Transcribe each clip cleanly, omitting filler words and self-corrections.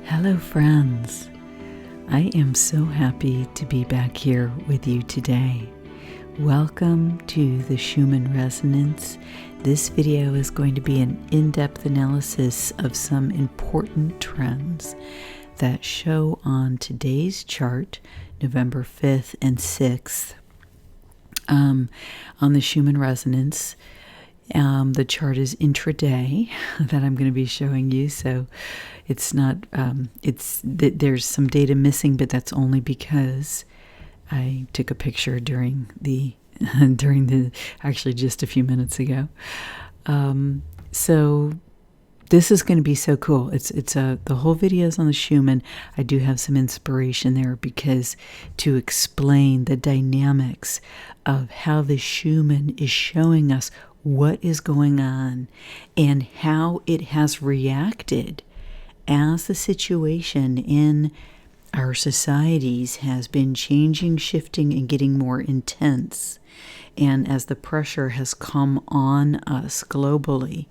Hello, friends. I am so happy to be back here with you today. Welcome to the Schumann Resonance. This video is going to be an in-depth analysis of some important trends that show on today's chart, November 5th and 6th, on the Schumann Resonance. The chart is intraday that I'm going to be showing you, so it's not, there's some data missing, but that's only because I took a picture during the, actually just a few minutes ago. So this is going to be so cool. The whole video is on the Schumann. I do have some inspiration there because to explain the dynamics of how the Schumann is showing us what is going on and how it has reacted as the situation in our societies has been changing, shifting, and getting more intense. And as the pressure has come on us globally,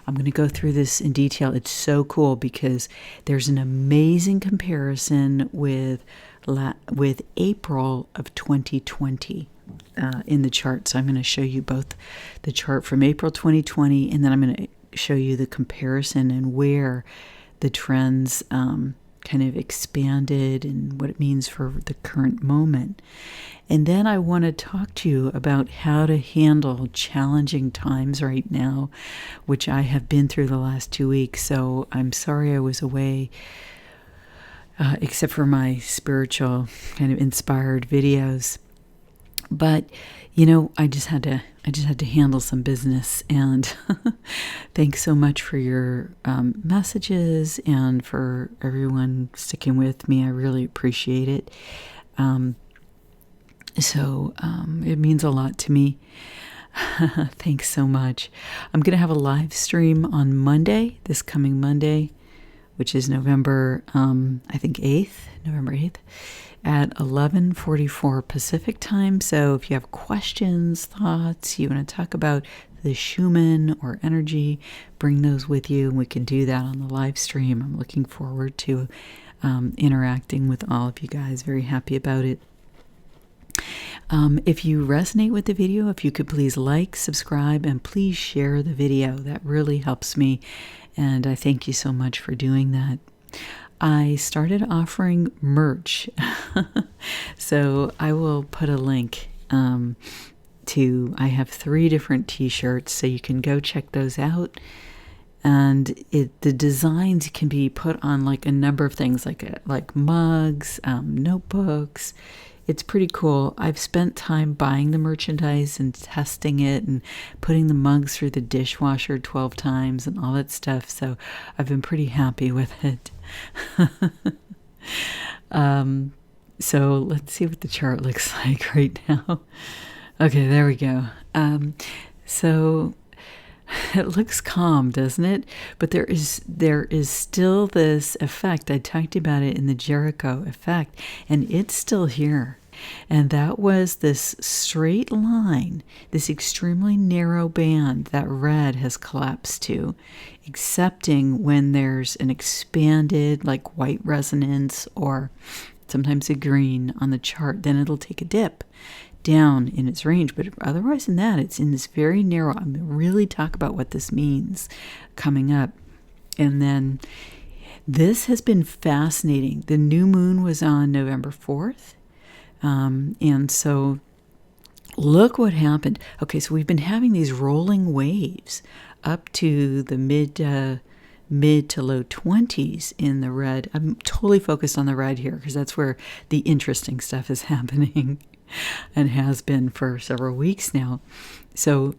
I'm going to go through this in detail. It's so cool because there's an amazing comparison with April of 2020 in the chart. So I'm going to show you both the chart from April 2020, and then I'm going to show you the comparison and where the trends kind of expanded and what it means for the current moment. And then I want to talk to you about how to handle challenging times right now, which I have been through the last 2 weeks. So I'm sorry I was away, except for my spiritual kind of inspired videos. But I just had to handle some business, and thanks so much for your messages and for everyone sticking with me. I really appreciate it. So it means a lot to me. Thanks so much. I'm going to have a live stream on Monday, this coming Monday, which is November 8th, at 11:44 Pacific time. So if you have questions, thoughts, you want to talk about the Schumann or energy, bring those with you, and we can do that on the live stream. I'm looking forward to interacting with all of you guys. Very happy about it. If you resonate with the video, if you could please like, subscribe, and please share the video. That really helps me, and I thank you so much for doing that. I started offering merch, so I will put a link I have 3 different t-shirts, so you can go check those out. And the designs can be put on like a number of things, like mugs, notebooks. It's pretty cool. I've spent time buying the merchandise and testing it and putting the mugs through the dishwasher 12 times and all that stuff. So I've been pretty happy with it. So let's see what the chart looks like right now. Okay, there we go. So it looks calm, doesn't it? But there is still this effect. I talked about it in the Jericho effect, and it's still here. And that was this straight line, this extremely narrow band that red has collapsed to, excepting when there's an expanded, like white resonance or sometimes a green on the chart, then it'll take a dip down in its range. But otherwise than that, it's in this very narrow. I'm going to really talk about what this means coming up. And then this has been fascinating. The new moon was on November 4th. And so look what happened. Okay, so we've been having these rolling waves up to the mid to low 20s in the red. I'm totally focused on the red here because that's where the interesting stuff is happening and has been for several weeks now. So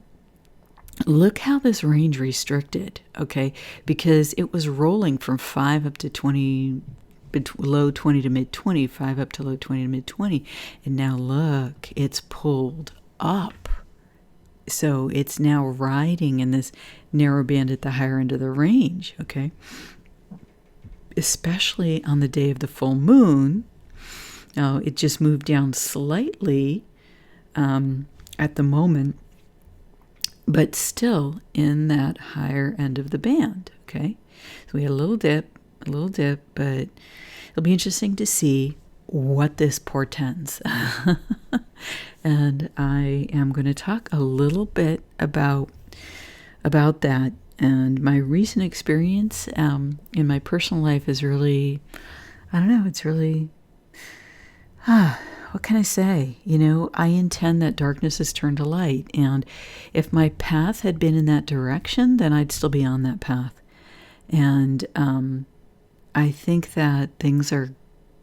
look how this range restricted, okay? Because it was rolling from 5 up to 20, low 20 to mid 20, 5 up to low 20 to mid 20. And now look, it's pulled up. So it's now riding in this narrow band at the higher end of the range, okay? Especially on the day of the full moon. Now, it just moved down slightly at the moment, but still in that higher end of the band, okay? So we had a little dip, a little dip, but it'll be interesting to see what this portends. And I am going to talk a little bit about that. And my recent experience in my personal life is really, I don't know, it's really, what can I say? I intend that darkness is turned to light. And if my path had been in that direction, then I'd still be on that path. And I think that things are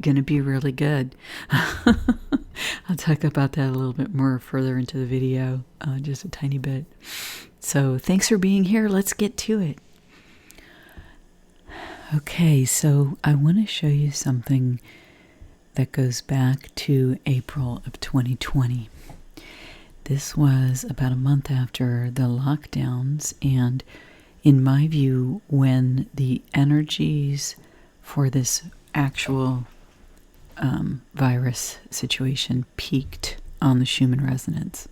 going to be really good. I'll talk about that a little bit more further into the video, just a tiny bit. So thanks for being here. Let's get to it. Okay, so I want to show you something that goes back to April of 2020. This was about a month after the lockdowns, and in my view, when the energies for this actual virus situation peaked on the Schumann resonance.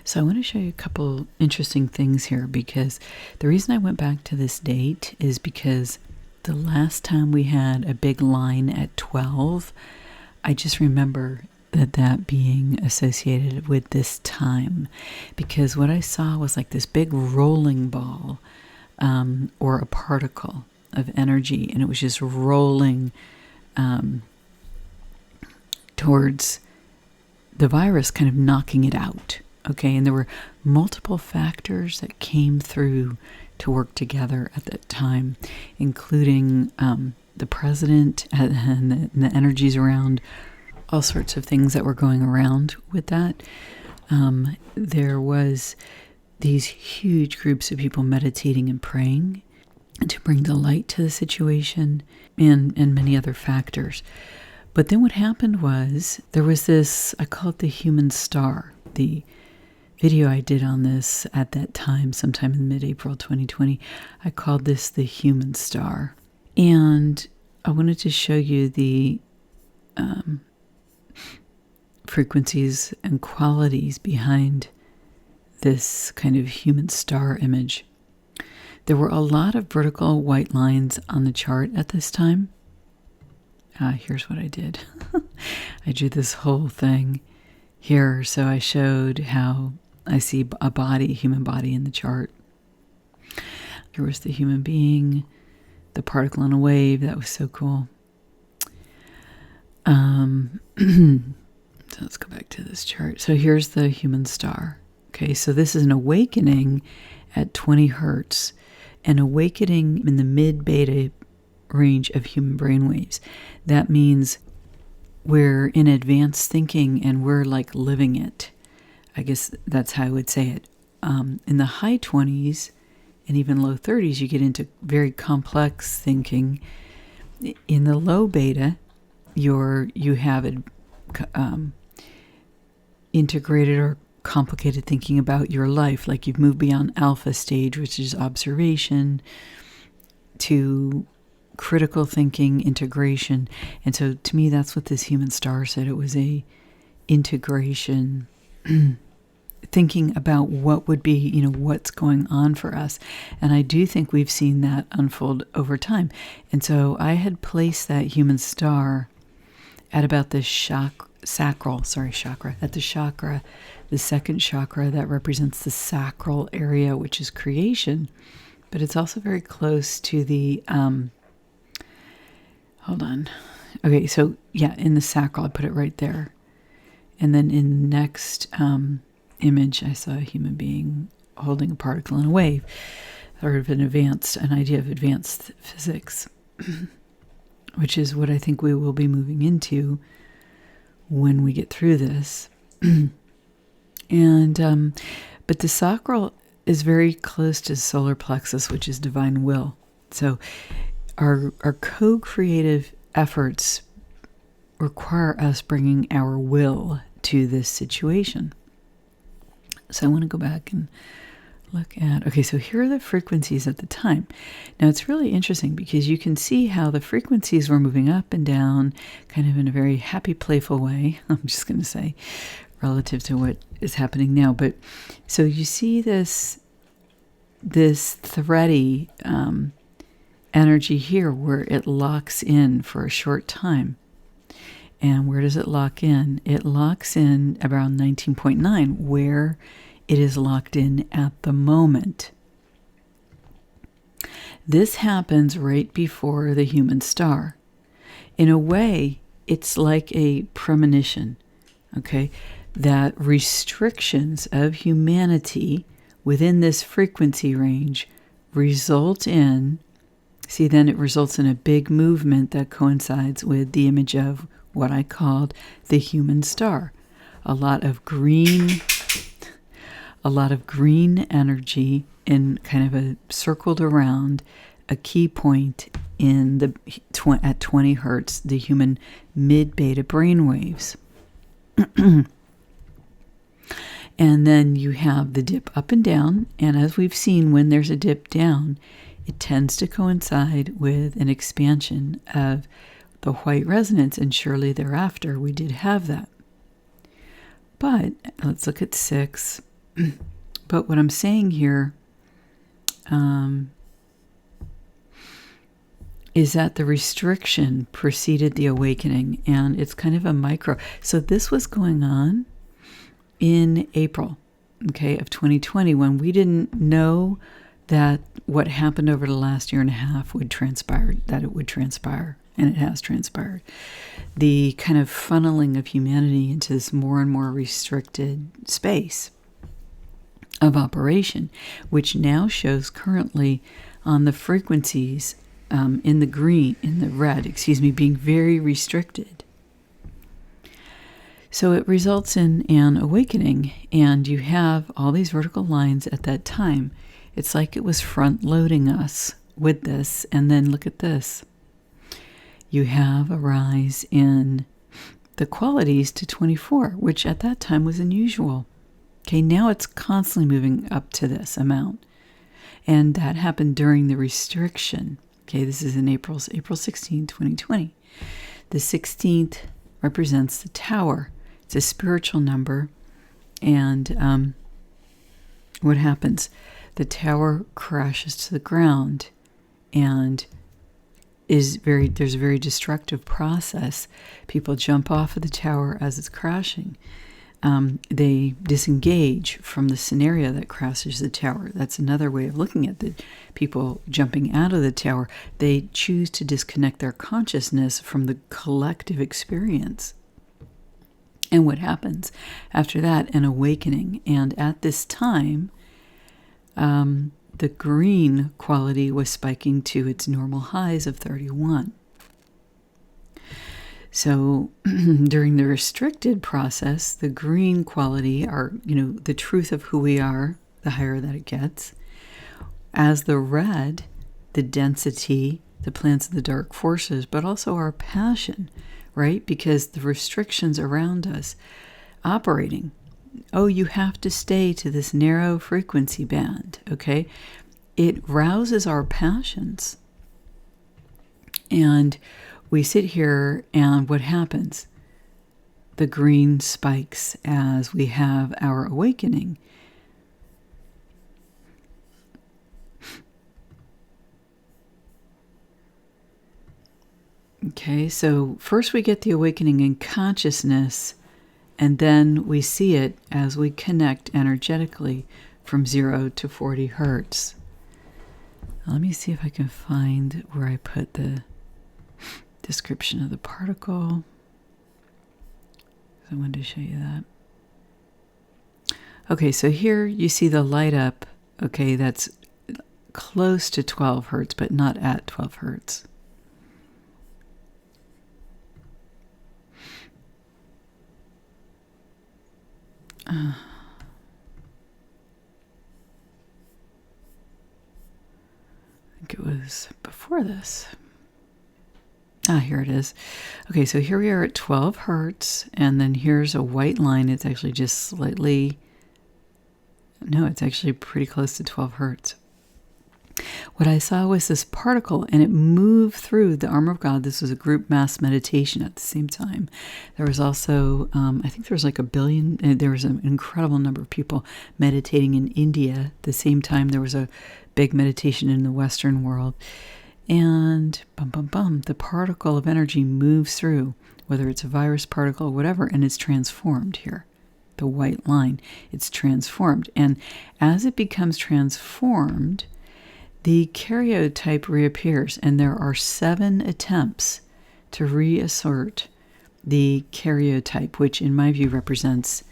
So I want to show you a couple interesting things here, because the reason I went back to this date is because the last time we had a big line at 12, I just remember that being associated with this time, because what I saw was like this big rolling ball or a particle of energy, and it was just rolling towards the virus, kind of knocking it out. Okay, and there were multiple factors that came through to work together at that time, including the president and the energies around, all sorts of things that were going around with that. There was these huge groups of people meditating and praying to bring the light to the situation, and many other factors. But then what happened was there was this, I call it the human star. The video I did on this at that time, sometime in mid-April 2020, I called this the human star. And I wanted to show you the frequencies and qualities behind this kind of human star image. There were a lot of vertical white lines on the chart at this time. Here's what I did. I drew this whole thing here. So I showed how I see a body, human body in the chart. Here was the human being, the particle on a wave. That was so cool. So let's go back to this chart. So here's the human star. Okay, so this is an awakening at 20 hertz, an awakening in the mid-beta range of human brain waves. That means we're in advanced thinking and we're like living it. I guess that's how I would say it. In the high 20s and even low 30s, you get into very complex thinking. In the low beta, you have integrated or complicated thinking about your life. Like you've moved beyond alpha stage, which is observation, to critical thinking, integration. And so to me, that's what this human star said. It was a integration, thinking about what would be, what's going on for us. And I do think we've seen that unfold over time. And so I had placed that human star at about the chakra, at the chakra, the second chakra that represents the sacral area, which is creation. But it's also very close to the, hold on. Okay, so yeah, in the sacral, I put it right there. And then in the next image, I saw a human being holding a particle in a wave, sort of an idea of advanced physics, which is what I think we will be moving into when we get through this. And but the sacral is very close to solar plexus, which is divine will. So our co-creative efforts require us bringing our will to this situation. So I want to go back and look at, okay, so here are the frequencies at the time. Now it's really interesting because you can see how the frequencies were moving up and down kind of in a very happy, playful way, I'm just going to say, relative to what is happening now. But so you see this thready energy here where it locks in for a short time. And where does it lock in? It locks in around 19.9, where it is locked in at the moment. This happens right before the human star. In a way, it's like a premonition, okay, that restrictions of humanity within this frequency range result in, see, then it results in a big movement that coincides with the image of what I called the human star. A lot of green energy in kind of a circled around a key point in the at 20 hertz, the human mid-beta brain waves. And then you have the dip up and down, and as we've seen, when there's a dip down, it tends to coincide with an expansion of the white resonance, and surely thereafter we did have that. But let's look at 6. But what I'm saying here is that the restriction preceded the awakening, and it's kind of a micro. So this was going on in April, okay, of 2020, when we didn't know that what happened over the last year and a half would transpire, that it would transpire, and it has transpired. The kind of funneling of humanity into this more and more restricted space of operation, which now shows currently on the frequencies in the red, being very restricted. So it results in an awakening, and you have all these vertical lines at that time. It's like it was front-loading us with this, and then look at this. You have a rise in the qualities to 24, which at that time was unusual. Okay, now it's constantly moving up to this amount. And that happened during the restriction. Okay, this is in April 16, 2020. The 16th represents the tower. It's a spiritual number. And what happens? The tower crashes to the ground, and there's a very destructive process. People jump off of the tower as it's crashing. They disengage from the scenario that crashes the tower. That's another way of looking at the people jumping out of the tower. They choose to disconnect their consciousness from the collective experience. And what happens after that? An awakening. And at this time, the green quality was spiking to its normal highs of 31. So during the restricted process, the green quality are, the truth of who we are, the higher that it gets. As the red, the density, the plans of the dark forces, but also our passion, right? Because the restrictions around us operating. Oh, you have to stay to this narrow frequency band, okay? It rouses our passions. And we sit here, and what happens? The green spikes as we have our awakening. Okay, so first we get the awakening in consciousness, and then we see it as we connect energetically from 0 to 40 hertz. Let me see if I can find where I put the description of the particle. I wanted to show you that. Okay, so here you see the light up. Okay, that's close to 12 hertz, but not at 12 hertz. I think it was before this. Here it is. Okay, so here we are at 12 hertz, and then here's a white line. It's actually just slightly, no, it's actually pretty close to 12 hertz. What I saw was this particle, and it moved through the armor of God. This was a group mass meditation at the same time. There was also, I think there was like 1 billion, there was an incredible number of people meditating in India. At the same time, there was a big meditation in the Western world. And bum, bum, bum, the particle of energy moves through, whether it's a virus particle or whatever, and it's transformed here. The white line, it's transformed. And as it becomes transformed, the karyotype reappears, and there are 7 attempts to reassert the karyotype, which in my view represents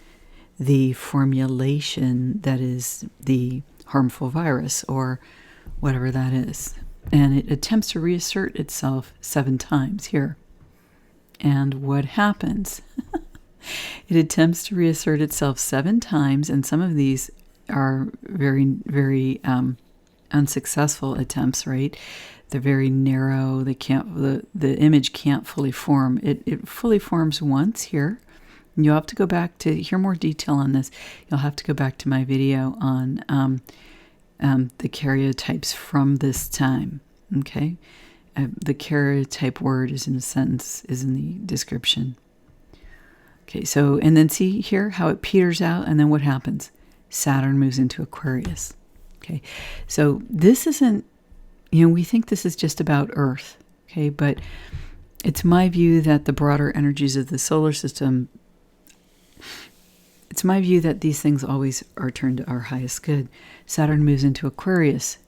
the formulation that is the harmful virus or whatever that is. And it attempts to reassert itself 7 times here. And what happens? It attempts to reassert itself 7 times, and some of these are very, very unsuccessful attempts, right? They're very narrow. They can't. The image can't fully form. It fully forms once here. You'll have to go back to hear more detail on this. You'll have to go back to my video on the karyotypes from this time. Okay, the karyotype word is in a sentence, is in the description. Okay, so, and then see here how it peters out, and then what happens? Saturn moves into Aquarius. Okay, so this isn't, we think this is just about Earth, okay, but it's my view that the broader energies of the solar system, it's my view that these things always are turned to our highest good. Saturn moves into Aquarius.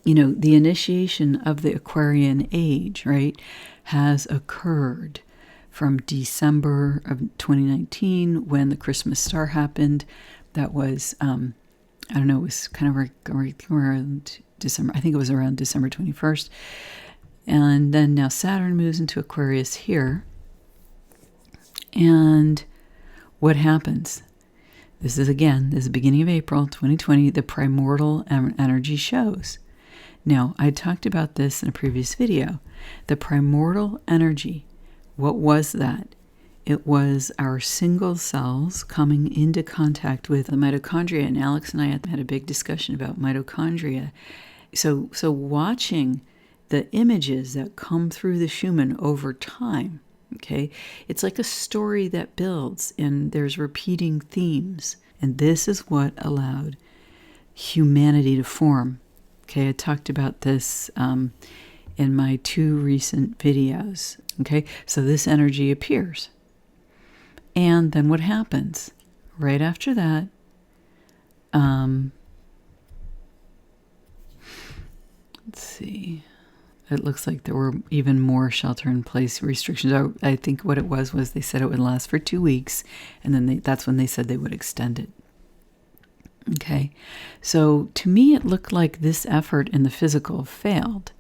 The initiation of the Aquarian age, right, has occurred from December of 2019 when the Christmas star happened. That was, I don't know, it was kind of around December. I think it was around December 21st. And then now Saturn moves into Aquarius here. And what happens? This is the beginning of April 2020, the primordial energy shows. Now, I talked about this in a previous video. The primordial energy, what was that? It was our single cells coming into contact with the mitochondria. And Alex and I had a big discussion about mitochondria. So watching the images that come through the Schumann over time, okay, it's like a story that builds and there's repeating themes. And this is what allowed humanity to form. Okay, I talked about this in my 2 recent videos. Okay, so this energy appears. And then what happens? Right after that, let's see. It looks like there were even more shelter-in-place restrictions. I think what it was they said it would last for 2 weeks, and then that's when they said they would extend it. Okay, so to me it looked like this effort in the physical failed.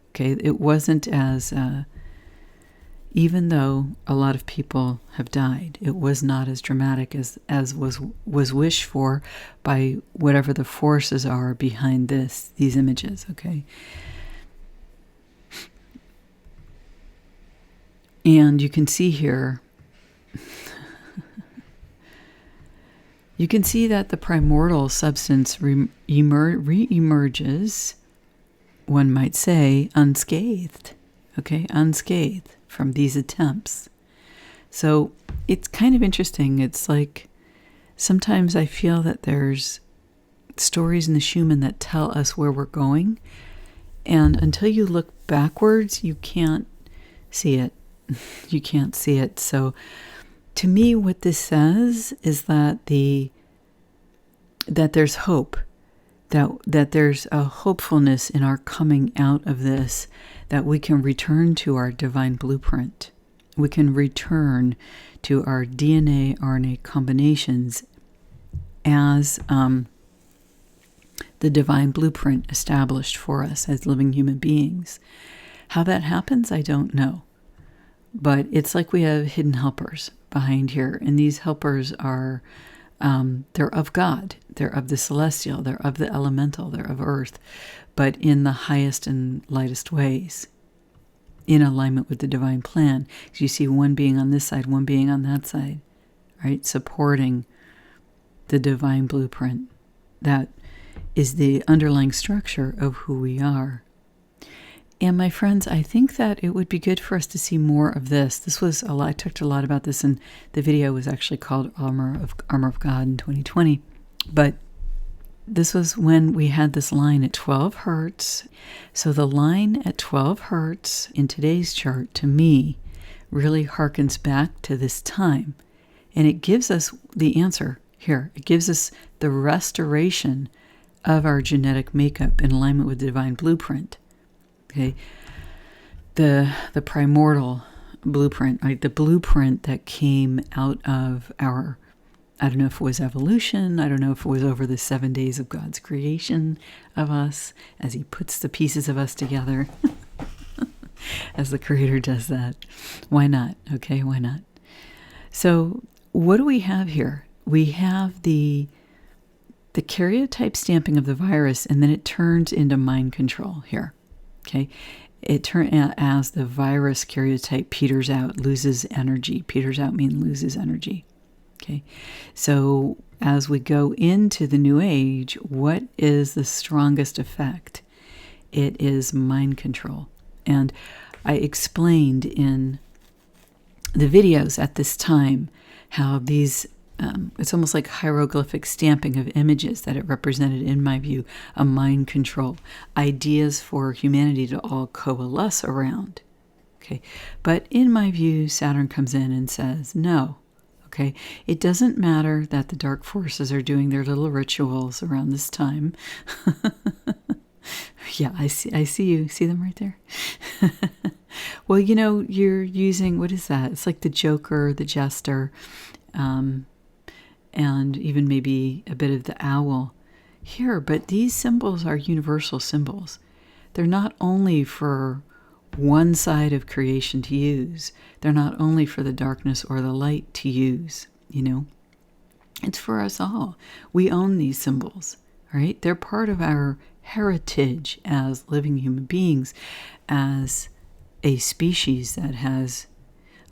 Okay, it wasn't as, even though a lot of people have died, it was not as dramatic as was wished for by whatever the forces are behind these images, okay? And you can see here, you can see that the primordial substance re-emerges, one might say, unscathed, okay, unscathed from these attempts. So it's kind of interesting. It's like sometimes I feel that there's stories in the Schumann that tell us where we're going, and until you look backwards, you can't see it. You can't see it. So to me, what this says is that that there's hope, that there's a hopefulness in our coming out of this, that we can return to our divine blueprint. We can return to our DNA, RNA combinations as the divine blueprint established for us as living human beings. How that happens, I don't know. But it's like we have hidden helpers behind here, and these helpers are, they're of God, they're of the celestial, they're of the elemental, they're of earth, but in the highest and lightest ways, in alignment with the divine plan. So you see one being on this side, one being on that side, right? Supporting the divine blueprint. That is the underlying structure of who we are. And my friends, I think that it would be good for us to see more of this. This was a lot, I talked a lot about this, and the video was actually called Armor of God in 2020. But this was when we had this line at 12 hertz. So the line at 12 hertz in today's chart, to me, really harkens back to this time. And it gives us the answer here. It gives us the restoration of our genetic makeup in alignment with the divine blueprint. Okay, the primordial blueprint, right? The blueprint that came out of our, I don't know if it was evolution, I don't know if it was over the 7 days of God's creation of us, as he puts the pieces of us together, as the Creator does that. Why not? Okay, why not? So what do we have here? We have the karyotype stamping of the virus, and then it turns into mind control here. Okay, it turns as the virus karyotype peters out, loses energy. Peters out means loses energy. Okay, so as we go into the new age, what is the strongest effect? It is mind control. And I explained in the videos at this time how these it's almost like hieroglyphic stamping of images that it represented, in my view, a mind control, ideas for humanity to all coalesce around. Okay, but in my view, Saturn comes in and says, no, okay, it doesn't matter that the dark forces are doing their little rituals around this time. Yeah, I see you. See them right there? Well, you know, you're using, what is that? It's like the Joker, the Jester, and even maybe a bit of the owl here. But these symbols are universal symbols. They're not only for one side of creation to use. They're not only for the darkness or the light to use, you know. It's for us all. We own these symbols, right? They're part of our heritage as living human beings, as a species that has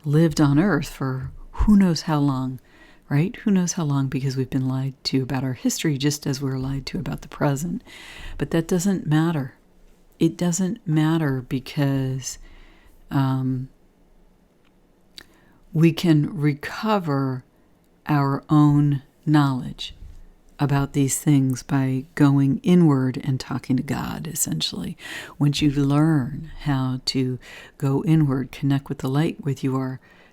lived on Earth for who knows how long, right? Who knows how long, because we've been lied to about our history just as we're lied to about the present. But that doesn't matter. It doesn't matter because we can recover our own knowledge about these things by going inward and talking to God, essentially. Once you learn how to go inward, connect with the light with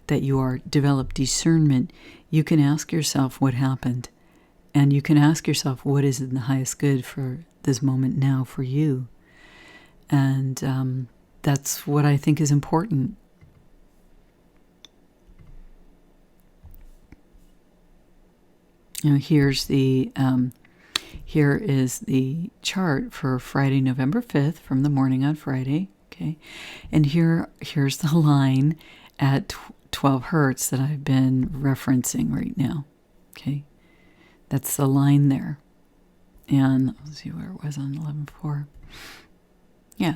that you are, develop discernment, you can ask yourself what happened. And you can ask yourself what is in the highest good for this moment now for you. And that's what I think is important. You know, here is the chart for Friday, November 5th, from the morning on Friday. Okay, and here's the line at 12 hertz that I've been referencing right now. Okay, that's the line there. And let's see where it was on 11.4. Yeah,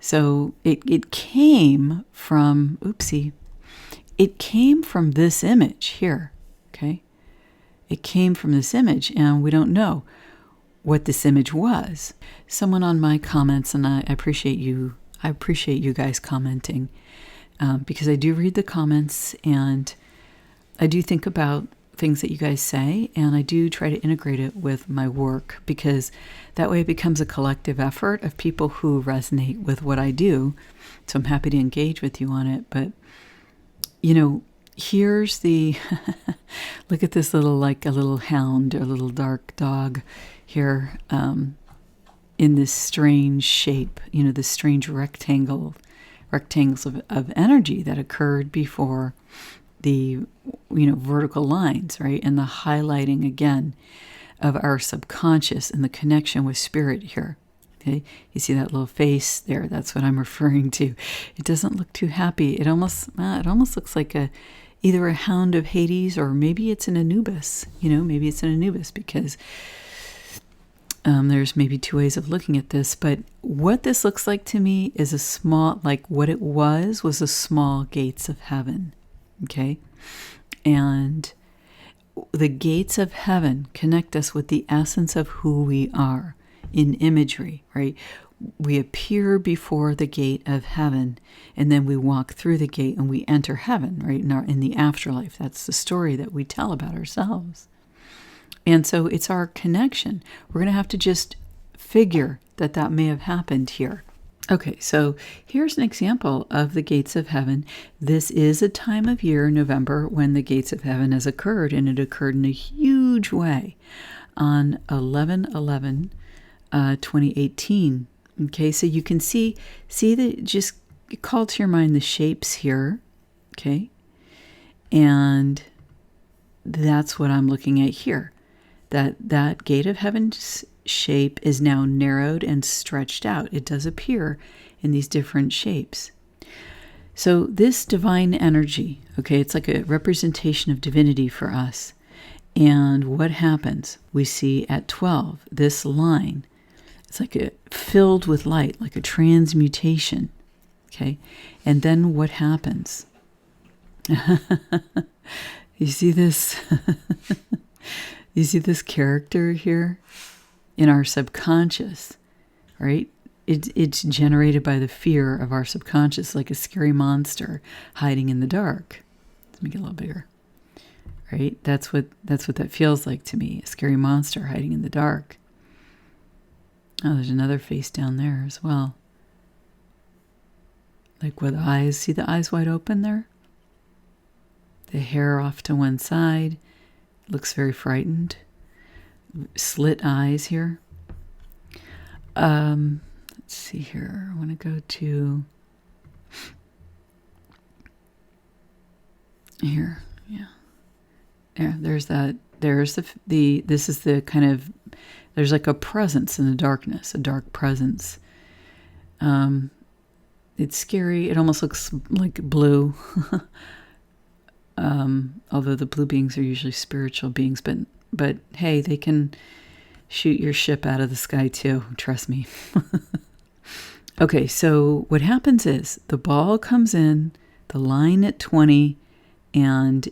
so it came from, it came from this image here. Okay, it came from this image, and we don't know what this image was. Someone on my comments, and I appreciate you guys commenting, because I do read the comments, and I do think about things that you guys say, and I do try to integrate it with my work, because that way it becomes a collective effort of people who resonate with what I do. So I'm happy to engage with you on it. But, you know, here's the, look at this little, like a little hound, a little dark dog here, in this strange shape, you know, this strange rectangles of energy that occurred before the, you know, vertical lines, right? And the highlighting again of our subconscious and the connection with spirit here. Okay, you see that little face there? That's what I'm referring to. It doesn't look too happy. It almost looks like either a hound of Hades, or maybe it's an Anubis. You know, maybe it's an Anubis, because there's maybe two ways of looking at this. But what this looks like to me is a small, like what it was a small gates of heaven. Okay, and the gates of heaven connect us with the essence of who we are in imagery, right? We appear before the gate of heaven, and then we walk through the gate and we enter heaven, right? In the afterlife. That's the story that we tell about ourselves. And so it's our connection. We're going to have to just figure that that may have happened here. Okay, so here's an example of the gates of heaven. This is a time of year, November, when the gates of heaven has occurred, and it occurred in a huge way on 11/11/2018. Okay, so you can see just call to your mind the shapes here, okay? And that's what I'm looking at here. That gate of heaven's shape is now narrowed and stretched out. It does appear in these different shapes. So this divine energy, okay, it's like a representation of divinity for us. And what happens? We see at 12, this line, it's like filled with light, like a transmutation, okay? And then what happens? You see this? You see this character here in our subconscious, right? It's generated by the fear of our subconscious, like a scary monster hiding in the dark. Let's make it a little bigger, right? That's what that feels like to me, a scary monster hiding in the dark. Oh, there's another face down there as well. Like with eyes, see the eyes wide open there? The hair off to one side, looks very frightened. Slit eyes here. Let's see here. I want to go to here. Yeah. Yeah, there's that. There's this is the kind of, there's like a presence in the darkness, a dark presence. It's scary. It almost looks like blue. Although the blue beings are usually spiritual beings, but hey, they can shoot your ship out of the sky too. Trust me. Okay, so what happens is the ball comes in, the line at 20, and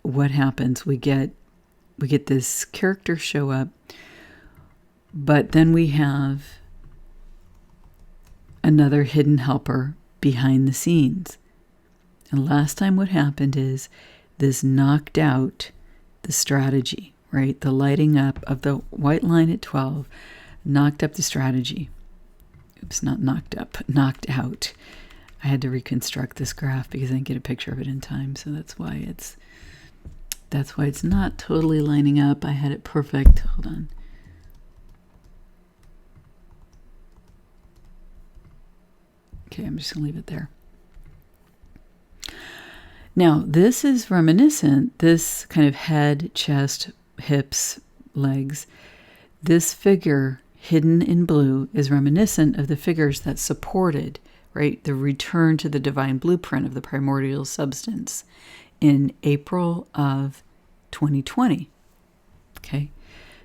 what happens? We get this character show up, but then we have another hidden helper behind the scenes. And last time what happened is this knocked out the strategy, right? The lighting up of the white line at 12 knocked up the strategy. Oops, not knocked up, knocked out. I had to reconstruct this graph because I didn't get a picture of it in time, so that's why it's not totally lining up. I had it perfect. Hold on. Okay, I'm just going to leave it there. Now, this is reminiscent, this kind of head, chest, hips, legs. This figure hidden in blue is reminiscent of the figures that supported, right, the return to the divine blueprint of the primordial substance in April of 2020. Okay,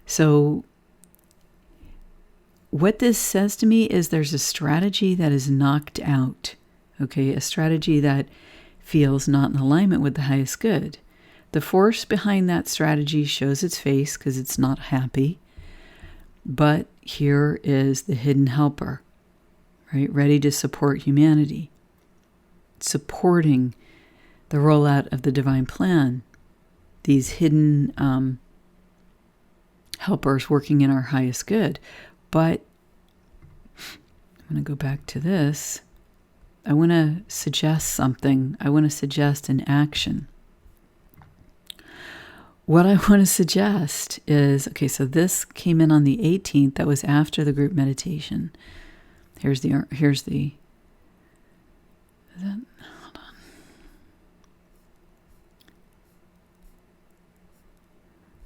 so what this says to me is there's a strategy that is knocked out, okay, a strategy that feels not in alignment with the highest good. The force behind that strategy shows its face because it's not happy, but here is the hidden helper, right, ready to support humanity, supporting the rollout of the divine plan. These hidden helpers working in our highest good. But I'm going to go back to this. I want to suggest something. I want to suggest an action. What I want to suggest is, okay, so this came in on the 18th. That was after the group meditation. Here's the, hold on.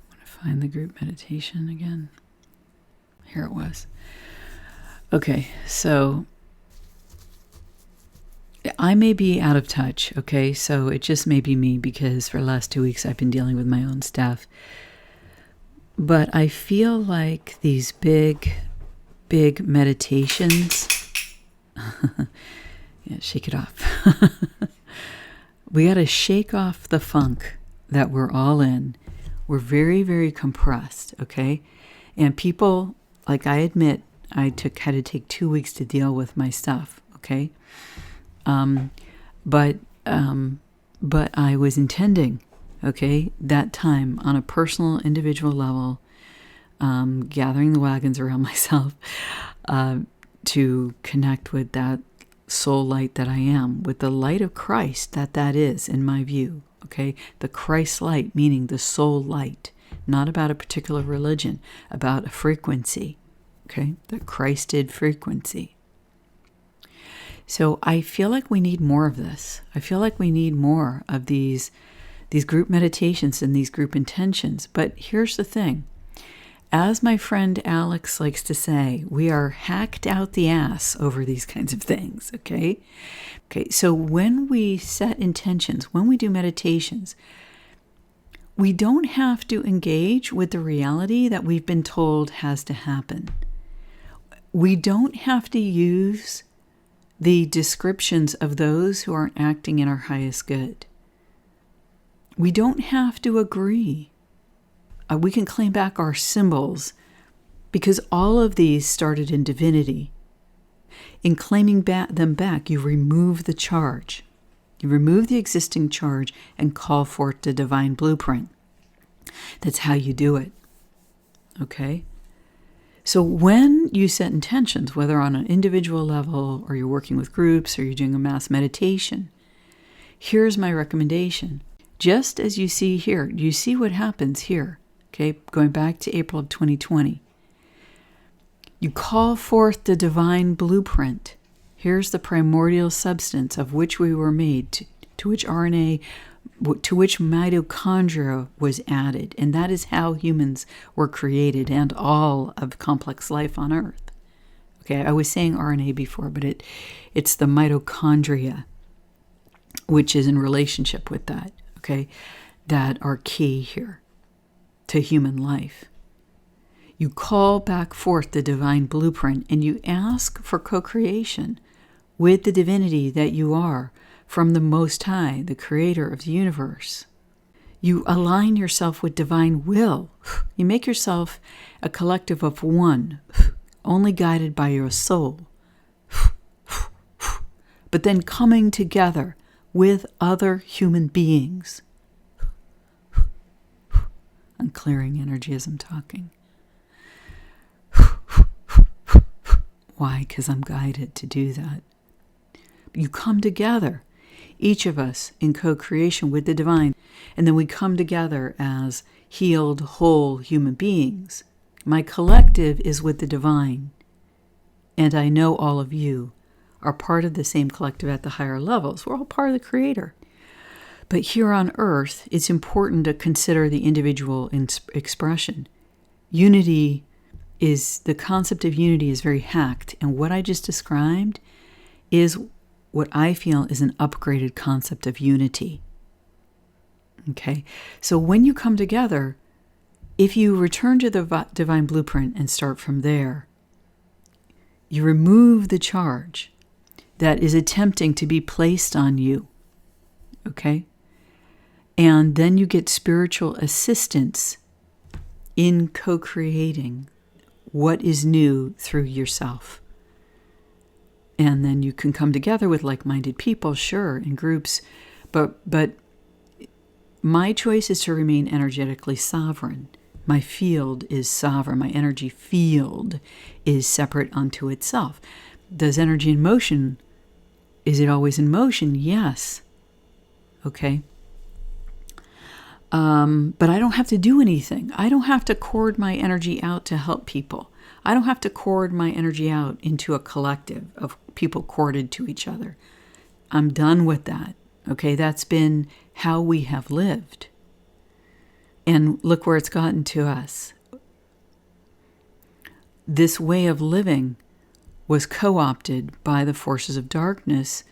I want to find the group meditation again. Here it was. Okay, so I may be out of touch, okay? So it just may be me because for the last 2 weeks I've been dealing with my own stuff. But I feel like these big meditations, yeah, shake it off. We got to shake off the funk that we're all in. We're very, very compressed, okay? And people, like I admit, I had to take 2 weeks to deal with my stuff, okay? But I was intending, okay, that time on a personal, individual level gathering the wagons around myself to connect with that soul light that I am, with the light of Christ that is, in my view. Okay, the Christ light, meaning the soul light, not about a particular religion, about a frequency. Okay, the Christed frequency. So I feel like we need more of this. I feel like we need more of these group meditations and these group intentions. But here's the thing. As my friend Alex likes to say, we are hacked out the ass over these kinds of things, okay? Okay, so when we set intentions, when we do meditations, we don't have to engage with the reality that we've been told has to happen. We don't have to use the descriptions of those who aren't acting in our highest good. We don't have to agree. We can claim back our symbols because all of these started in divinity. In claiming them back, you remove the charge. You remove the existing charge and call forth the divine blueprint. That's how you do it. Okay? So when you set intentions, whether on an individual level or you're working with groups or you're doing a mass meditation, here's my recommendation. Just as you see here, you see what happens here. Okay, going back to April of 2020. You call forth the divine blueprint. Here's the primordial substance of which we were made, to which RNA, to which mitochondria was added. And that is how humans were created and all of complex life on Earth. Okay, I was saying RNA before, but it's the mitochondria, which is in relationship with that, okay, that are key here to human life. You call back forth the divine blueprint and you ask for co-creation with the divinity that you are from the Most High, the creator of the universe. You align yourself with divine will. You make yourself a collective of one, only guided by your soul. But then coming together with other human beings. I'm clearing energy as I'm talking. Why? Because I'm guided to do that. You come together, each of us in co-creation with the divine, and then we come together as healed, whole human beings. My collective is with the divine, and I know all of you are part of the same collective at the higher levels. We're all part of the Creator. But here on Earth, it's important to consider the individual expression. The concept of unity is very hacked. And what I just described is what I feel is an upgraded concept of unity. Okay? So when you come together, if you return to the divine blueprint and start from there, you remove the charge that is attempting to be placed on you. Okay? And then you get spiritual assistance in co-creating what is new through yourself. And then you can come together with like-minded people, sure, in groups. But my choice is to remain energetically sovereign. My field is sovereign. My energy field is separate unto itself. Does energy in motion, is it always in motion? Yes. Okay. But I don't have to do anything. I don't have to cord my energy out to help people. I don't have to cord my energy out into a collective of people corded to each other. I'm done with that. Okay, that's been how we have lived. And look where it's gotten to us. This way of living was co-opted by the forces of darkness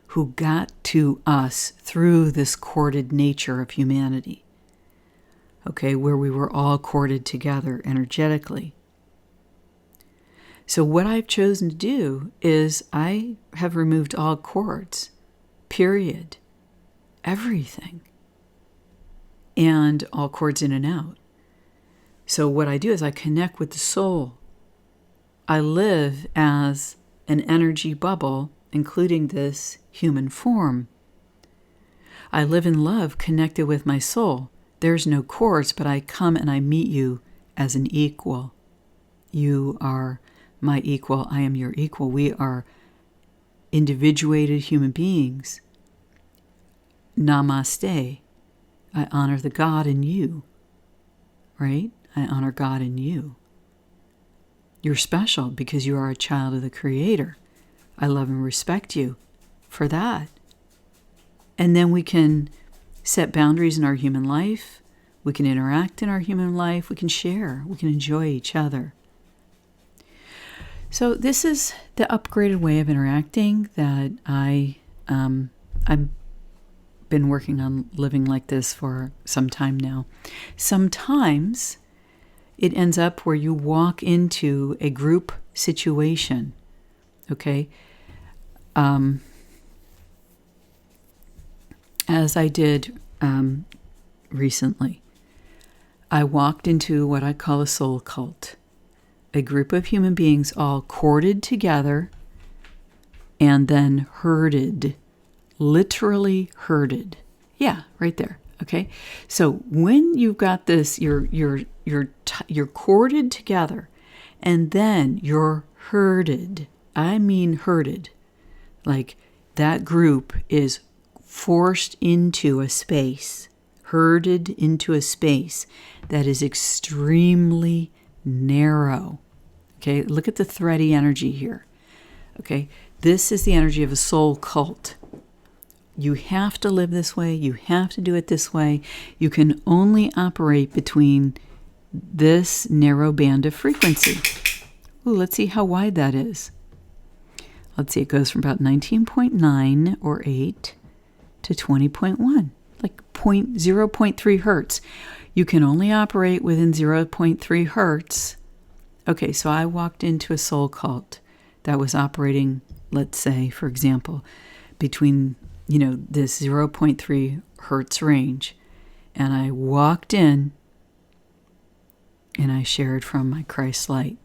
who got to us through this corded nature of humanity. Okay, where we were all corded together energetically. So what I've chosen to do is I have removed all cords, period, everything, and all cords in and out. So what I do is I connect with the soul. I live as an energy bubble, including this human form. I live in love, connected with my soul. There's no cords, but I come and I meet you as an equal. You are my equal. I am your equal. We are individuated human beings. Namaste. I honor the God in you, right? I honor God in you. You're special because you are a child of the Creator. I love and respect you for that. And then we can set boundaries in our human life. We can interact in our human life. We can share. We can enjoy each other. So this is the upgraded way of interacting that I've been working on living like this for some time now. Sometimes it ends up where you walk into a group situation, okay? As I did recently. I walked into what I call a soul cult, a group of human beings all corded together and then herded, literally herded. Yeah, right there. Okay, so when you've got this, you're corded together, and then you're herded. I mean herded, like that group is forced into a space, herded into a space that is extremely narrow. Okay, look at the thready energy here. Okay, this is the energy of a soul cult. You have to live this way. You have to do it this way. You can only operate between this narrow band of frequency. Ooh, let's see how wide that is. Let's see, it goes from about 19.9 or 8 to 20.1, like 0.3 hertz. You can only operate within 0.3 hertz. Okay, so I walked into a soul cult that was operating, let's say, for example, between, this 0.3 hertz range. And I walked in and I shared from my Christ light.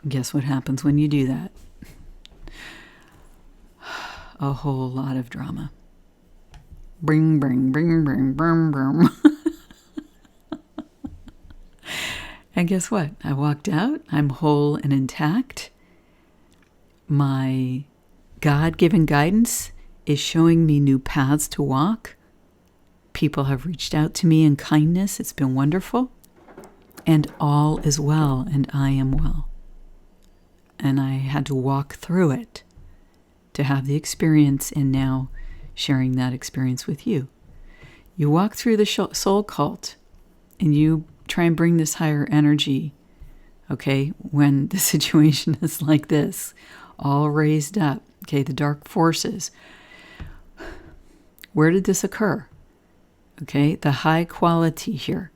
Guess what happens when you do that? A whole lot of drama. Bring, bring, bring, bring, bring, bring. And guess what? I walked out. I'm whole and intact. My God-given guidance is showing me new paths to walk. People have reached out to me in kindness. It's been wonderful. And all is well, and I am well. And I had to walk through it to have the experience, and now sharing that experience with you. You walk through the soul cult, and you try and bring this higher energy, okay, when the situation is like this, all raised up, okay, the dark forces. Where did this occur? Okay, the high quality here.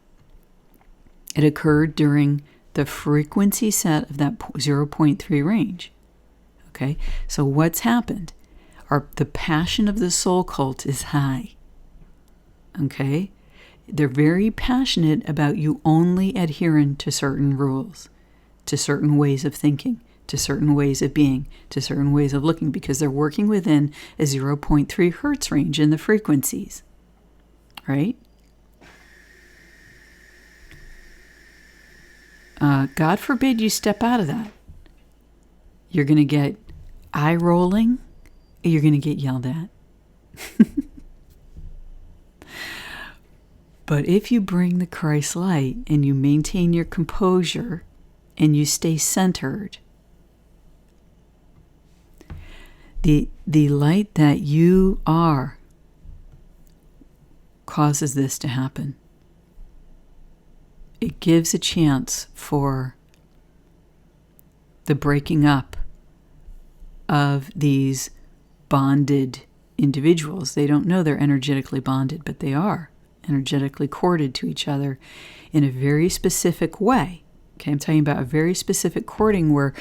It occurred during the frequency set of that 0.3 range. Okay, so what's happened? The passion of the soul cult is high. Okay, they're very passionate about you only adhering to certain rules, to certain ways of thinking, to certain ways of being, to certain ways of looking, because they're working within a 0.3 hertz range in the frequencies, right? God forbid you step out of that. You're going to get eye rolling. You're going to get yelled at. But if you bring the Christ light and you maintain your composure and you stay centered, the light that you are causes this to happen. It gives a chance for the breaking up of these bonded individuals. They don't know they're energetically bonded, but they are energetically corded to each other in a very specific way. Okay, I'm talking about a very specific cording where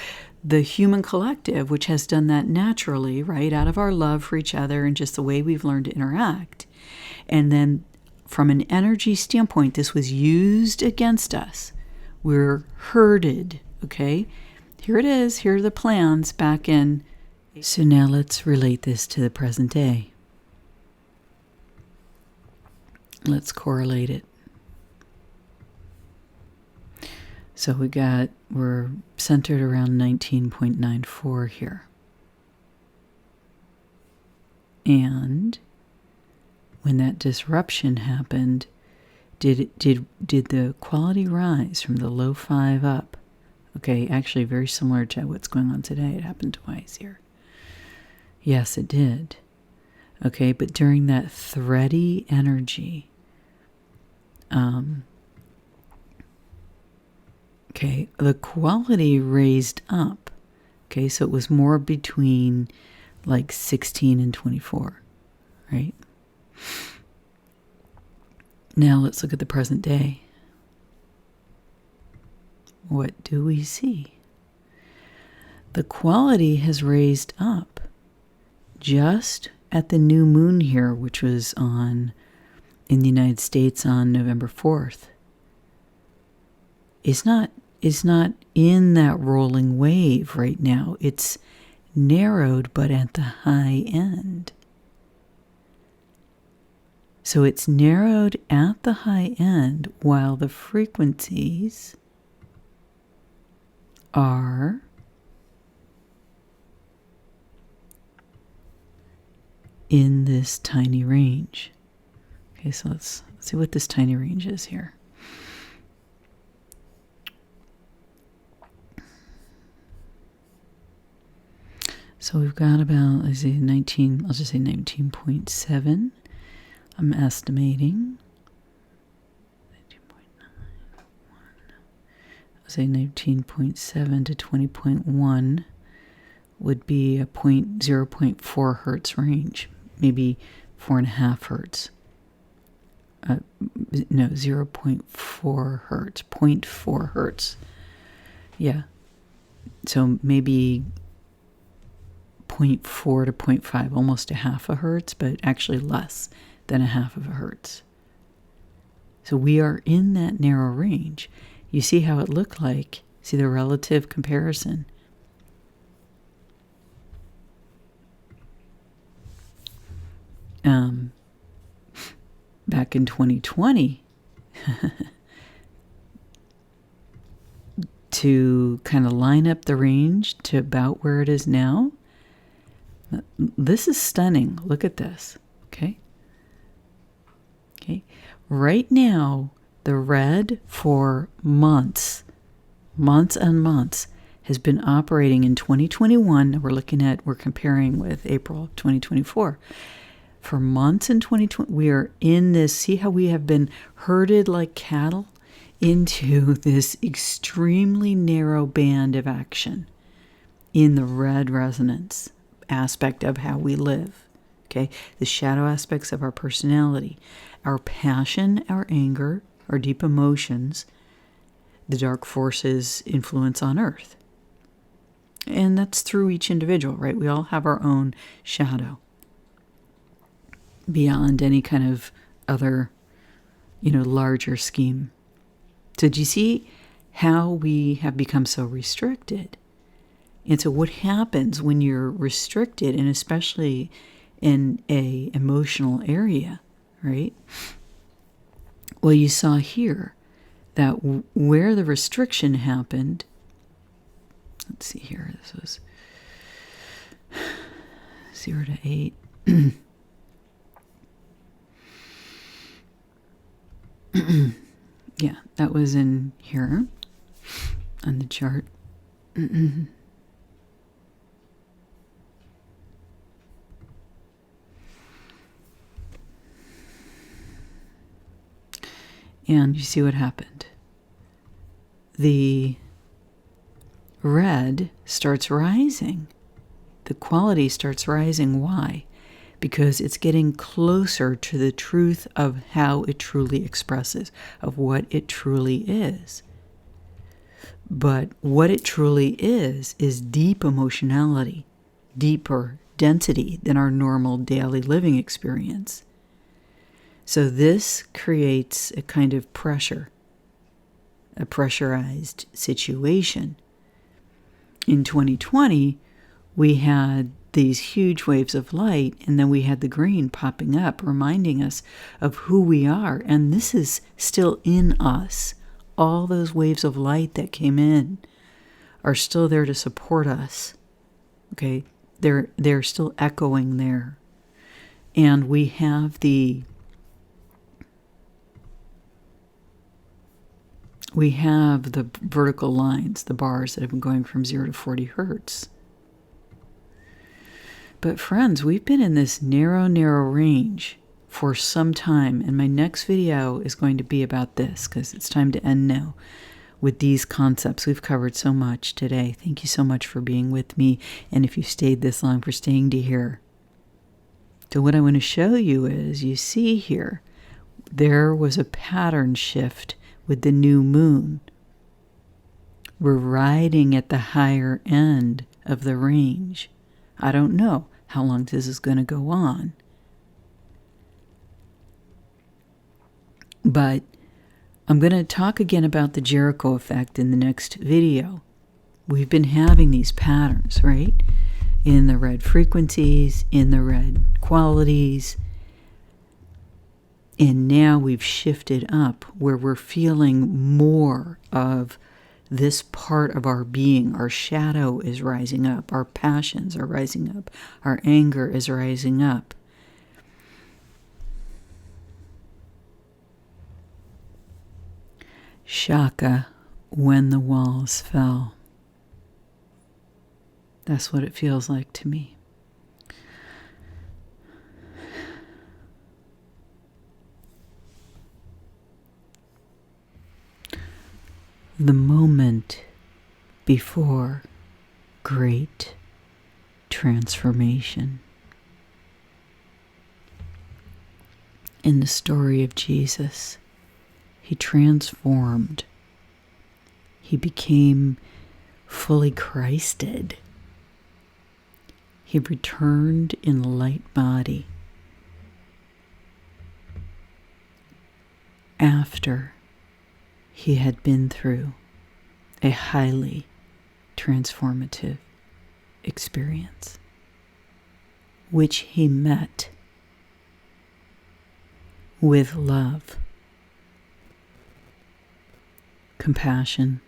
the human collective, which has done that naturally, right, out of our love for each other and just the way we've learned to interact. And then from an energy standpoint, this was used against us. We're herded, okay? Here it is. Here are the plans back in. So now let's relate this to the present day. Let's correlate it. So we're centered around 19.94 here. And when that disruption happened, did the quality rise from the low 5 up? Okay, actually very similar to what's going on today. It happened twice here. Yes, it did. Okay, but during that thready energy, okay, the quality raised up. Okay, so it was more between like 16 and 24, right? Now let's look at the present day. What do we see? The quality has raised up just at the new moon here, which was in the United States on November 4th. It's not in that rolling wave right now. It's narrowed, but at the high end. So it's narrowed at the high end while the frequencies are in this tiny range. Okay, so let's see what this tiny range is here. So we've got about, I'll just say 19.7. I'm estimating. 19.9. I'll say 19.7 to 20.1 would be a 0.4 hertz range, maybe 4.5 hertz. No, 0.4 hertz, 0.4 hertz. Yeah. So maybe 0.4 to 0.5, almost a half a hertz, but actually less than a half of a hertz. So we are in that narrow range. You see how it looked like? See the relative comparison? Back in 2020, to kind of line up the range to about where it is now, this is stunning. Look at this, okay? Okay, right now, the red for months and months, has been operating in 2021. We're comparing with April 2024. For months in 2020, we are in this, see how we have been herded like cattle into this extremely narrow band of action in the red resonance aspect of how we live, okay? The shadow aspects of our personality, our passion, our anger, our deep emotions, the dark forces influence on Earth. And that's through each individual, right? We all have our own shadow beyond any kind of other, larger scheme. So do you see how we have become so restricted? And so what happens when you're restricted, and especially in a emotional area, right? Well, you saw here that where the restriction happened, let's see here, this was 0 to 8. Yeah, that was in here on the chart. And you see what happened. The red starts rising. The quality starts rising. Why? Because it's getting closer to the truth of how it truly expresses, of what it truly is. But what it truly is deep emotionality, deeper density than our normal daily living experience. So this creates a kind of pressure, a pressurized situation. In 2020, we had these huge waves of light, and then we had the green popping up, reminding us of who we are. And this is still in us all those waves of light that came in are still there to support us. Okay? They're still echoing there. And we have the vertical lines, the bars that have been going from 0 to 40 hertz. But friends, we've been in this narrow range for some time, and my next video is going to be about this, because it's time to end now with these concepts. We've covered so much today. Thank you so much for being with me, and if you stayed this long, for staying to here. So what I want to show you is, you see here, there was a pattern shift with the new moon. We're riding at the higher end of the range. I don't know how long this is going to go on. But I'm going to talk again about the Jericho effect in the next video. We've been having these patterns, right? In the red frequencies, in the red qualities. And now we've shifted up where we're feeling more of this part of our being. Our shadow is rising up. Our passions are rising up. Our anger is rising up. Shaka, when the walls fell. That's what it feels like to me. The moment before great transformation. In the story of Jesus, he transformed. He became fully Christed. He returned in light body after he had been through a highly transformative experience, which he met with love, compassion,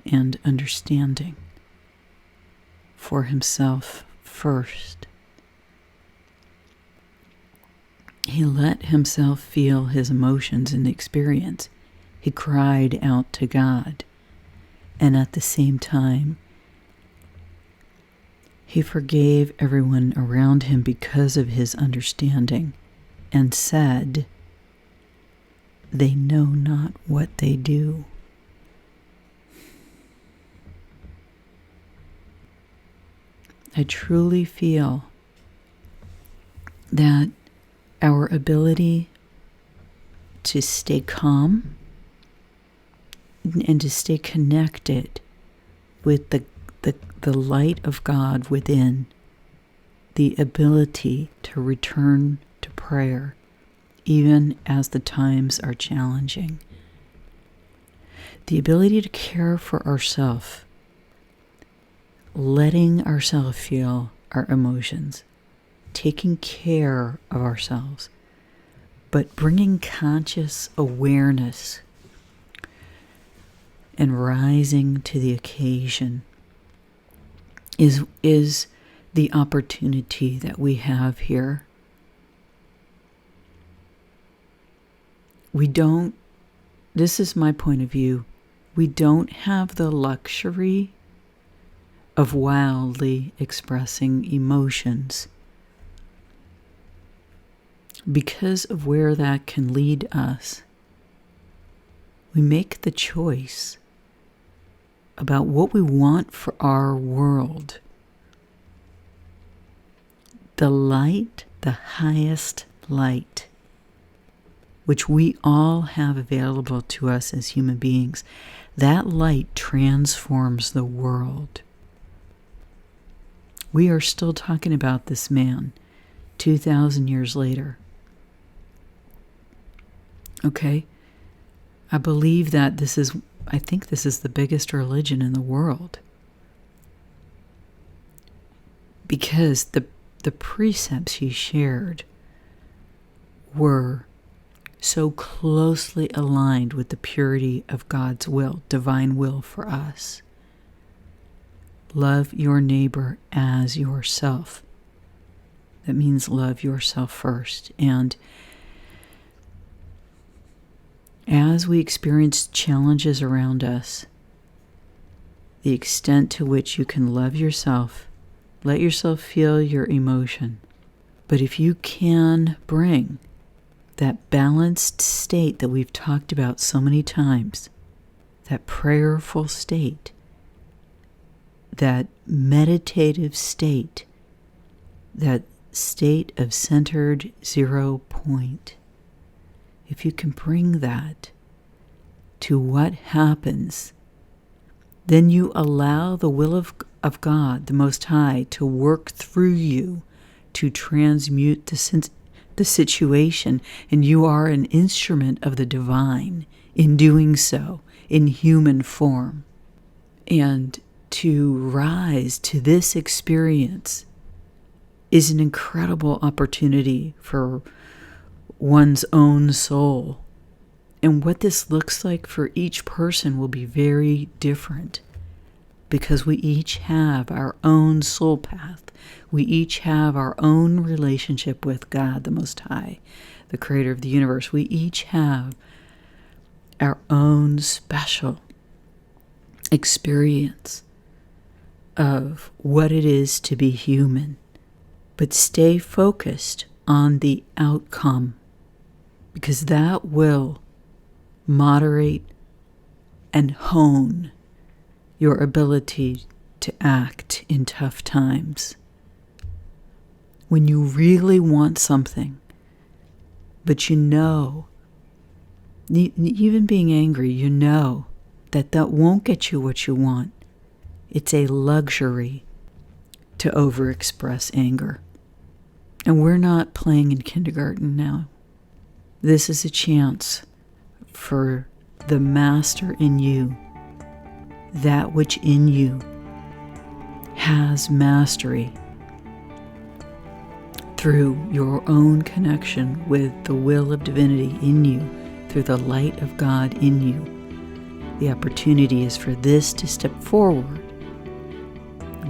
and understanding for himself first. He let himself feel his emotions in the experience. He cried out to God, and at the same time, he forgave everyone around him because of his understanding, and said, "They know not what they do." I truly feel that our ability to stay calm and to stay connected with the light of God within, the ability to return to prayer even as the times are challenging, the ability to care for ourselves, letting ourselves feel our emotions, taking care of ourselves, but bringing conscious awareness and rising to the occasion is the opportunity that we have here. This is my point of view, we don't have the luxury of wildly expressing emotions because of where that can lead us. We make the choice about what we want for our world. The light, the highest light, which we all have available to us as human beings, that light transforms the world. We are still talking about this man 2,000 years later. Okay? I believe that I think this is the biggest religion in the world. Because the precepts he shared were so closely aligned with the purity of God's will, divine will for us. Love your neighbor as yourself. That means love yourself first. And as we experience challenges around us, the extent to which you can love yourself, let yourself feel your emotion. But if you can bring that balanced state that we've talked about so many times, that prayerful state, that meditative state, that state of centered 0 point, if you can bring that to what happens, then you allow the will of God, the Most High, to work through you to transmute the situation, and you are an instrument of the divine in doing so in human form. And to rise to this experience is an incredible opportunity for one's own soul. And what this looks like for each person will be very different, because we each have our own soul path. We each have our own relationship with God, the Most High, the creator of the universe. We each have our own special experience of what it is to be human. But stay focused on the outcome, because that will moderate and hone your ability to act in tough times. When you really want something, but you know, even being angry, you know that won't get you what you want. It's a luxury to overexpress anger. And we're not playing in kindergarten now. This is a chance for the master in you, that which in you has mastery, through your own connection with the will of divinity in you, through the light of God in you. The opportunity is for this to step forward,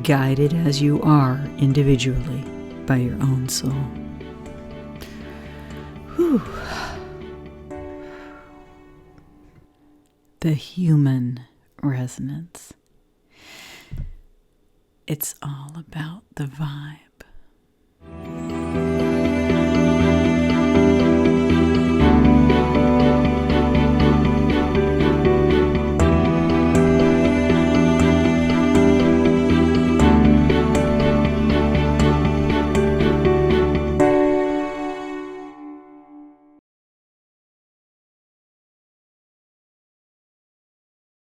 guided as you are individually by your own soul. Whew. The human resonance. It's all about the vibe.